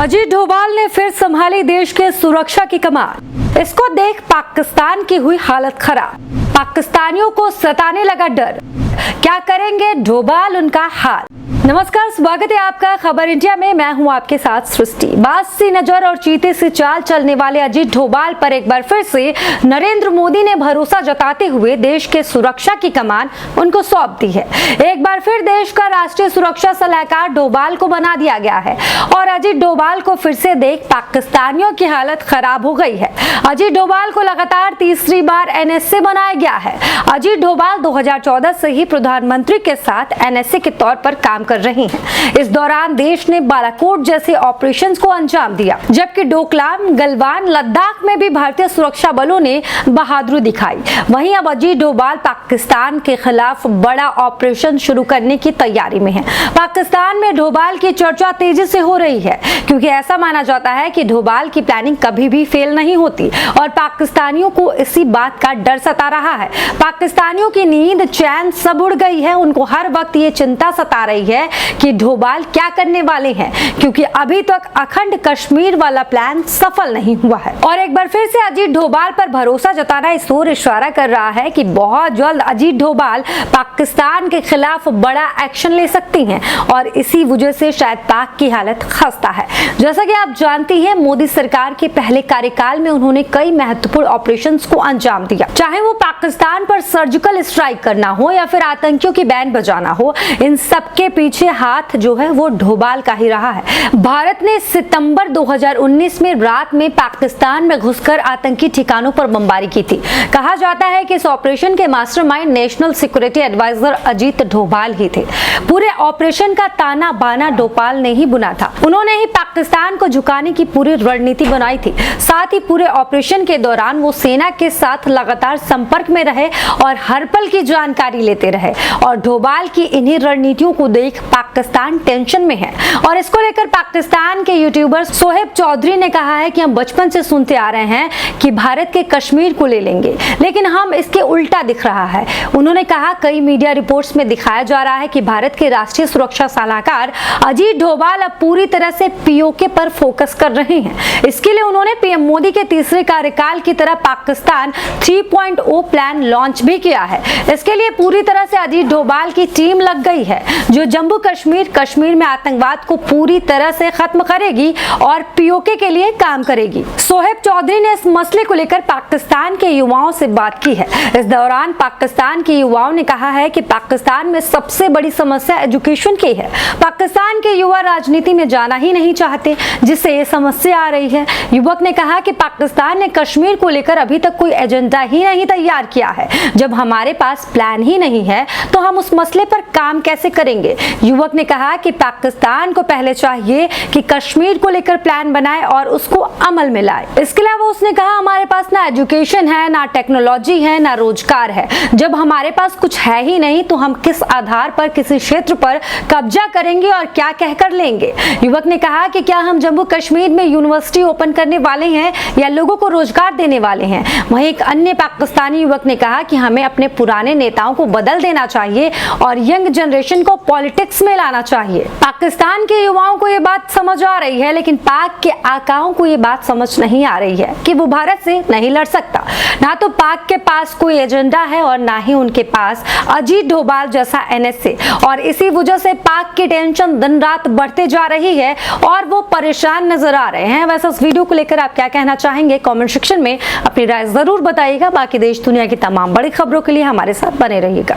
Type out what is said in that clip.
अजीत डोभाल ने फिर संभाली देश के सुरक्षा की कमान। इसको देख पाकिस्तान की हुई हालत खराब। पाकिस्तानियों को सताने लगा डर। क्या करेंगे डोभाल, उनका हाल। नमस्कार, स्वागत है आपका खबर इंडिया में। मैं हूं आपके साथ सृष्टि। बाज सी नजर और चीते सी चाल चलने वाले अजीत डोभाल पर एक बार फिर से नरेंद्र मोदी ने भरोसा जताते हुए देश के सुरक्षा की कमान उनको सौंप दी है। एक बार फिर देश का राष्ट्रीय सुरक्षा सलाहकार डोभाल को बना दिया गया है और अजीत डोभाल को फिर से देख पाकिस्तानियों की हालत खराब हो गई है। अजीत डोभाल को लगातार तीसरी बार एनएसए बनाया गया है। अजीत डोभाल 2014 से ही प्रधानमंत्री के साथ एनएसए के तौर पर काम कर रही हैं। इस दौरान देश ने बालाकोट जैसे ऑपरेशंस को अंजाम दिया, जबकि डोकलाम, गलवान, लद्दाख में भी भारतीय सुरक्षा बलों ने बहादुरी दिखाई। वहीं अब अजीत डोभाल पाकिस्तान के खिलाफ बड़ा ऑपरेशन शुरू करने की तैयारी में है। पाकिस्तान में डोभाल की चर्चा तेजी से हो रही है, क्योंकि ऐसा माना जाता है कि डोभाल की प्लानिंग कभी भी फेल नहीं होती और पाकिस्तानियों को इसी बात का डर सता रहा है। पाकिस्तानियों की नींद, चैन सब उड़ गई है। उनको हर वक्त ये चिंता सता रही है कि डोभाल क्या करने वाले हैं, क्योंकि अभी तक अखंड कश्मीर वाला प्लान सफल नहीं हुआ है। और एक बार फिर से अजीत डोभाल पर भरोसा जताना इस ओर इशारा कर रहा है कि बहुत जल्द अजीत डोभाल पाकिस्तान के खिलाफ बड़ा एक्शन ले सकती हैं और इसी वजह से शायद पाक की हालत खस्ता है। जैसा कि आप जानती हैं, मोदी सरकार के पहले कार्यकाल में उन्होंने कई महत्वपूर्ण ऑपरेशंस को अंजाम दिया, चाहे वो पाकिस्तान पर सर्जिकल स्ट्राइक करना हो या फिर आतंकियों की बैंड बजाना हो। इन सबके पीछे हाथ जो है वो डोभाल का ही रहा है। भारत ने सितंबर 2019 में रात में पाकिस्तान में घुसकर आतंकी ठिकानों पर बमबारी की थी। कहा जाता है कि इस ऑपरेशन के mastermind national security advisor Ajit Doval ही थे। पूरे ऑपरेशन का ताना बाना डोभाल ने ही बुना था। उन्होंने ही पाकिस्तान को झुकाने की पूरी रणनीति बनाई थी। साथ ही पूरे ऑपरेशन के दौरान वो सेना के साथ लगातार संपर्क में रहे और हर पल की जानकारी लेते रहे। और डोभाल की इन्हीं रणनीतियों को देख पाकिस्तान टेंशन में है और इसको लेकर पाकिस्तान के यूट्यूबर सोहेब चौधरी ने कहा है कि हम बचपन से सुनते आ रहे हैं कि भारत के कश्मीर को ले लेंगे, लेकिन हम इसके उल्टा दिख रहा है। उन्होंने कहा, कई मीडिया रिपोर्ट्स में दिखाया जा रहा है कि भारत के राष्ट्रीय सुरक्षा सलाहकार अजीत डोभाल अब पूरी तरह से पीओके पर फोकस कर रहे हैं। इसके लिए उन्होंने पीएम मोदी के तीसरे कार्यकाल की तरह पाकिस्तान 3.0 प्लान लॉन्च भी किया है। इसके लिए पूरी तरह से अजीत डोभाल की टीम लग गई है, जो जम्मू कश्मीर में आतंकवाद को पूरी तरह से खत्म करेगी और पीओके के लिए काम करेगी। सोहेब चौधरी ने इस मसले को लेकर पाकिस्तान के युवाओं से बात की है। इस दौरान पाकिस्तान के युवाओं ने कहा है कि पाकिस्तान में सबसे बड़ी समस्या एजुकेशन की है। पाकिस्तान के युवा राजनीति में जाना ही नहीं चाहते, जिससे ये समस्या आ रही है। युवक ने कहा कि पाकिस्तान ने कश्मीर को लेकर अभी तक कोई एजेंडा ही नहीं तैयार किया है। जब हमारे पास प्लान ही नहीं है तो हम उस मसले पर काम कैसे करेंगे। युवक ने कहा कि पाकिस्तान को पहले चाहिए कि कश्मीर को लेकर प्लान बनाए और उसको अमल में लाए। इसके अलावा उसने कहा, हमारे पास ना एजुकेशन है, ना टेक्नोलॉजी है, ना रोजगार है। जब हमारे पास कुछ है ही नहीं तो हम किस आधार पर किसी क्षेत्र पर कब्जा करेंगे और क्या कहकर लेंगे। युवक ने कहा कि क्या हम जम्मू कश्मीर में यूनिवर्सिटी ओपन करने वाले हैं या लोगों को रोजगार देने वाले हैं। वहीं एक अन्य पाकिस्तानी युवक ने कहा कि हमें अपने पुराने नेताओं को बदल देना चाहिए और यंग जनरेशन को पॉलिटिक्स में लाना चाहिए। पाकिस्तान के युवाओं को ये बात समझ आ रही है, लेकिन पाक के आकाओं को ये बात समझ नहीं आ रही है कि वो भारत से नहीं लड़ सकता। ना तो पाक के पास कोई एजेंडा है और ना ही उनके पास अजीत डोभाल जैसा एनएसए, और इसी वजह से पाक की टेंशन दिन रात बढ़ते जा रही है और वो परेशान नजर आ रहे हैं। वैसे इस वीडियो को लेकर आप क्या कहना चाहेंगे, कमेंट सेक्शन में अपनी राय जरूर बताइएगा। बाकी देश दुनिया की तमाम बड़ी खबरों के लिए हमारे साथ बने रहिएगा।